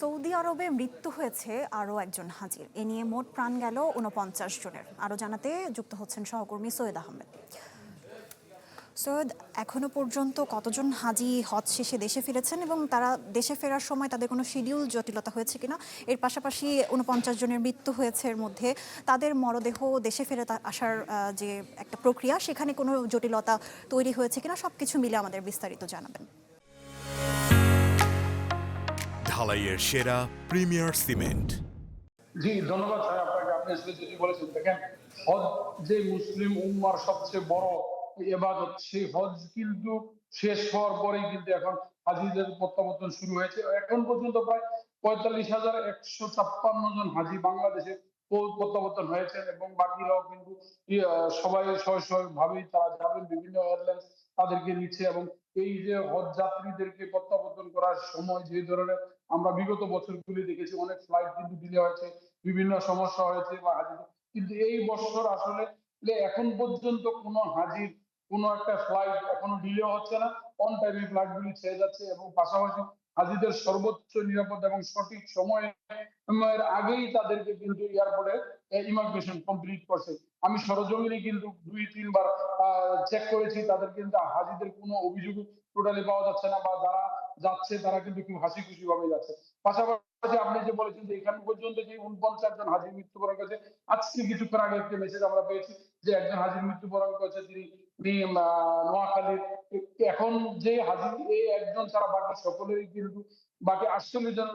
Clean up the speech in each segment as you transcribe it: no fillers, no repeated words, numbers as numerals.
Saudi আরবে মৃত্যু হয়েছে আরও একজন হাজির। এ নিয়ে মোট প্রাণ গেল ৪৯ জনের। আরও জানাতে যুক্ত হচ্ছেন সহকর্মী সৈয়দ আহমেদ। সৈয়দ, এখনো পর্যন্ত কতজন হাজি হজ শেষে দেশে ফিরেছেন এবং তারা দেশে ফেরার সময় তাদের কোনো শিডিউল জটিলতা হয়েছে কিনা? এর পাশাপাশি ৪৯ জনের মৃত্যু হয়েছে, এর মধ্যে তাদের মরদেহ দেশে ফেরত আসার যে একটা প্রক্রিয়া, সেখানে কোনো জটিলতা তৈরি হয়েছে কিনা, সবকিছু মিলে আমাদের বিস্তারিত জানাবেন। ঢালাইয়ের সেরা প্রিমিয়ার সিমেন্ট। জি, ধন্যবাদ স্যার আপনাকে। আপনি আসলে যেটি বলেছেন, দেখেন, হজ যে মুসলিম উম্মার সবচেয়ে বড় ইবাদত, সেই হজ কিন্তু শেষ হওয়ার পরেই কিন্তু এখন হাজিদের প্রত্যাবর্তন শুরু হয়েছে। এখন পর্যন্ত প্রায় ৪৫,১৫৬ জন হাজি বাংলাদেশে প্রত্যাবর্তন হয়েছেন এবং বাকিরাও কিন্তু সবাই ভাবেই তারা যাবেন। বিভিন্ন এয়ারলাইন্স তাদেরকে নিচ্ছে এবং এই যে হজ যাত্রীদেরকে প্রত্যাবর্তন করার সময় যে ধরনের আমরা বিগত বছরগুলি দেখেছি, অনেক ফ্লাইট কিন্তু ডিলে হয়েছে, বিভিন্ন সমস্যা হয়েছে বা হাজির, কিন্তু এই বছর আসলে এখন পর্যন্ত কোনো হাজির কোনো একটা ফ্লাইট এখনো ডিলে হচ্ছে না। অন টাইমে ফ্লাইট গুলি ছেড়ে যাচ্ছে এবং পাশাপাশি হাজিদের সর্বোচ্চ নিরাপদ এবং সঠিক সময়ের আগেই তাদেরকে কিন্তু এয়ারপোর্টে ইমিগ্রেশন কমপ্লিট করছে। আমি সরজমিনে কিন্তু ২-৩ বার চেক করেছি, তাদের কিন্তু হাজিদের কোনো অভিযোগ টোটালি পাওয়া যাচ্ছে না, বা যারা যাচ্ছে তারা কিন্তু খুব হাসি খুশি ভাবে যাচ্ছে। পাশাপাশি আপনি যে বলেছেন যে এখান পর্যন্ত যে ৪৯ জন হাজির মৃত্যুবরণ করেছে, আজকে কিছুক্ষণ আগে একটি মেসেজ আমরা পেয়েছি যে একজন হাজির মৃত্যুবরণ করেছে, তিনি নোয়াখালীর। এখন যে হাজির এই একজন ছাড়া বাকি সকলেরই কিন্তু, বাকি ৪৮ জন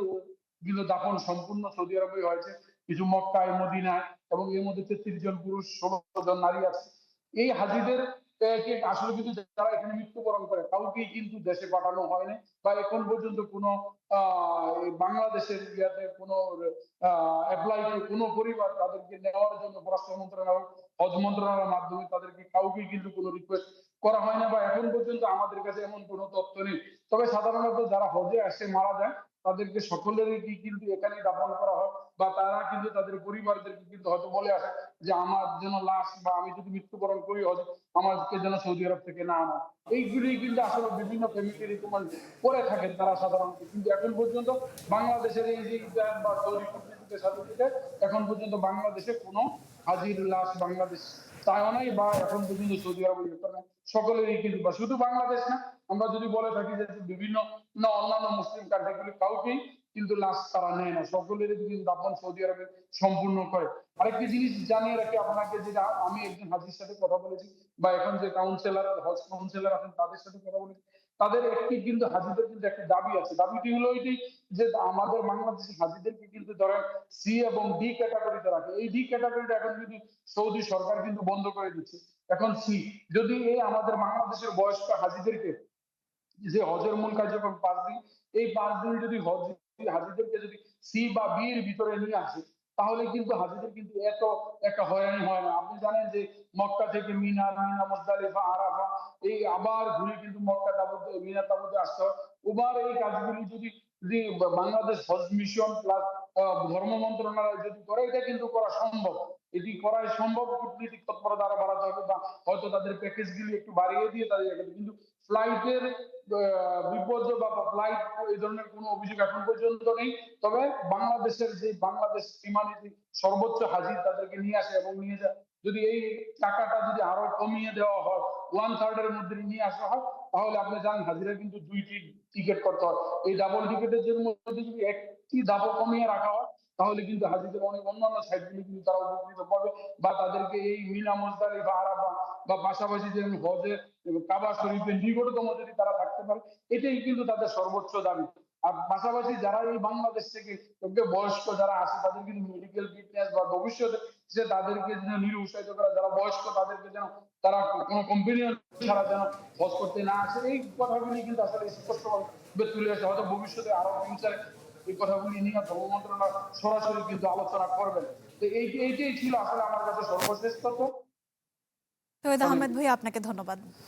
কিন্তু দাফন সম্পূর্ণ সৌদি আরবে হয়েছে, কিছু মক্কায়, মদিনায়, এবং এর মধ্যে ৩৩ জন পুরুষ, ১৬ জন নারী আছে। এই হাজিদের কে আসলে কিন্তু যারা এখানে মৃত্যুবরণ করে কাউকেই কিন্তু দেশে পাঠানো হয়নি, বা এখন পর্যন্ত কোনো বাংলাদেশের ইয়াতে কোনো অ্যাপ্লাই কোনো পরিবার তাদেরকে নেওয়ার জন্য পররাষ্ট্র মন্ত্রণালয়, হজ মন্ত্রণালয়ের মাধ্যমে তাদেরকে কাউকেই কিন্তু কোনো রিকোয়েস্ট করা হয় না, বা এখন পর্যন্ত আমাদের কাছে এমন কোনো তথ্য নেই। তবে সাধারণত যারা হজে আসে মারা যায়, তাদেরকে সকলেরই কিন্তু এখানে দাফন করা হয়, বা তারা কিন্তু তাদের পরিবারদেরকে কিন্তু হয়তো বলে আসে যে আমার যেন লাশ, বা আমি যদি মৃত্যুবরণ করি হজ, আমাকে যেন সৌদি আরব থেকে না আনা। এইগুলি কিন্তু আসলে বিভিন্ন ফ্যামিলি রিকমেন্ড করে থাকেন তারা সাধারণত, কিন্তু এখন পর্যন্ত বাংলাদেশের এই যে বা সৌদি কূটনীতিকের সাথে থেকে এখন পর্যন্ত বাংলাদেশে কোনো হাজির লাশ বাংলাদেশ চায়ও নাই, বা এখন পর্যন্ত সৌদি আরব সকলেরই কিন্তু, বা শুধু বাংলাদেশ না, আমরা যদি বলে থাকি যে বিভিন্ন অন্যান্য মুসলিম কান্ট্রিগুলি কাউকেই কিন্তু লাশ তারা নেয় না, সকলেরই কিন্তু দাফন সৌদি আরবে সম্পূর্ণ করে। আরেকটি জিনিস জানিয়ে রাখি আপনাকে, যেটা আমি একজন হাজির সাথে কথা বলেছি, বা এখন যে কাউন্সিলর, হজ কাউন্সিলর আছেন, তাদের সাথে কথা বলেছি, তাদের একটি কিন্তু হাজিদের কিন্তু একটা দাবি আছে। দাবিটি হলো এটি যে আমাদের বাংলাদেশি হাজিদেরকে কিন্তু ধরেন সি এবং ডি ক্যাটাগরিতে রাখে। এই ডি ক্যাটাগরিটা এখন কিন্তু সৌদি সরকার কিন্তু বন্ধ করে দিচ্ছে। এখন সি, যদি এই আমাদের বাংলাদেশের বয়স্ক হাজিদেরকে, যে হজের মূল কার্যক্রম ৫ দিন, এই ৫ দিন যদি হাজিদেরকে যদি সি বা বি এর ভিতরে নিয়ে আসে, তাহলে কিন্তু হাজিদের কিন্তু এত একটা হয়রানি হয় না। আপনি জানেন যে মক্কা থেকে মিনা, মুজদালিফা, আরাফা, এই আবার ঘুরে কিন্তু মক্কা তাবুতে, মিনা তাবুতে আসতে হয়। ওবার এই কাজগুলি যদি যদি বাংলাদেশ হজ মিশন প্লাস ধর্ম মন্ত্রণালয় যদি করে, এটা কিন্তু করা সম্ভব। এটি করাই সম্ভব, কূটনীতিক তৎপরতা আরো বাড়াতে হবে, বা হয়তো তাদের প্যাকেজ গুলি একটু বাড়িয়ে দিয়ে তাদের, কিন্তু ফ্লাইটের বিপর্যয় বা ফ্লাইট এই ধরনের কোনো অভিযোগ এখন পর্যন্ত নেই। তবে বাংলাদেশের যে বাংলাদেশ সীমানে যে সর্বোচ্চ হাজির তাদেরকে নিয়ে আসে এবং নিয়ে যায়, যদি এই টাকাটা যদি আরো কমিয়ে দেওয়া হয়, 1/3 এর মধ্যে নিয়ে আসা হয়, তাহলে আপনি জানেন হাজিরা কিন্তু 2টি টিকিট করতে হয়। এই ডাবল টিকিটের মধ্যে যদি একটি ধাপও কমিয়ে রাখা হয়, তাহলে কিন্তু হাজিদের অনেক অন্যান্য সাইটগুলি কিন্তু তারা উপকৃত পাবে, বা তাদেরকে এই মিনা, মুজদালিফা, আরাফা বা পাশাপাশি যে হজের কাবা শরীফের নিকটতম যদি তারা থাকতে পারে, এটাই কিন্তু তাদের সর্বোচ্চ দাবি। আর পাশাপাশি যারা এই বাংলাদেশ থেকে বয়স্ক যারা আছে, তাদের কিন্তু মেডিকেল ফিটনেস বা ভবিষ্যতে যে তাদেরকে যেন নিরুৎসাহিত করা, যারা বয়স্ক তাদেরকে যেন তারা কোনো কম্পেনিয়ন ছাড়া যেন হজ করতে না আসে, এই কথাগুলি কিন্তু আসলে স্পষ্টভাবে তুলে আসে। হয়তো ভবিষ্যতে আরো ফিউচারে এই কথাগুলি নিয়ে ধর্ম মন্ত্রণালয় সরাসরি কিন্তু আলোচনা করবেন। তো এইটাই ছিল আসলে আমার কাছে সর্বশেষ তথ্য। সৈয়দ আহমেদ ভাই, আপনাকে ধন্যবাদ।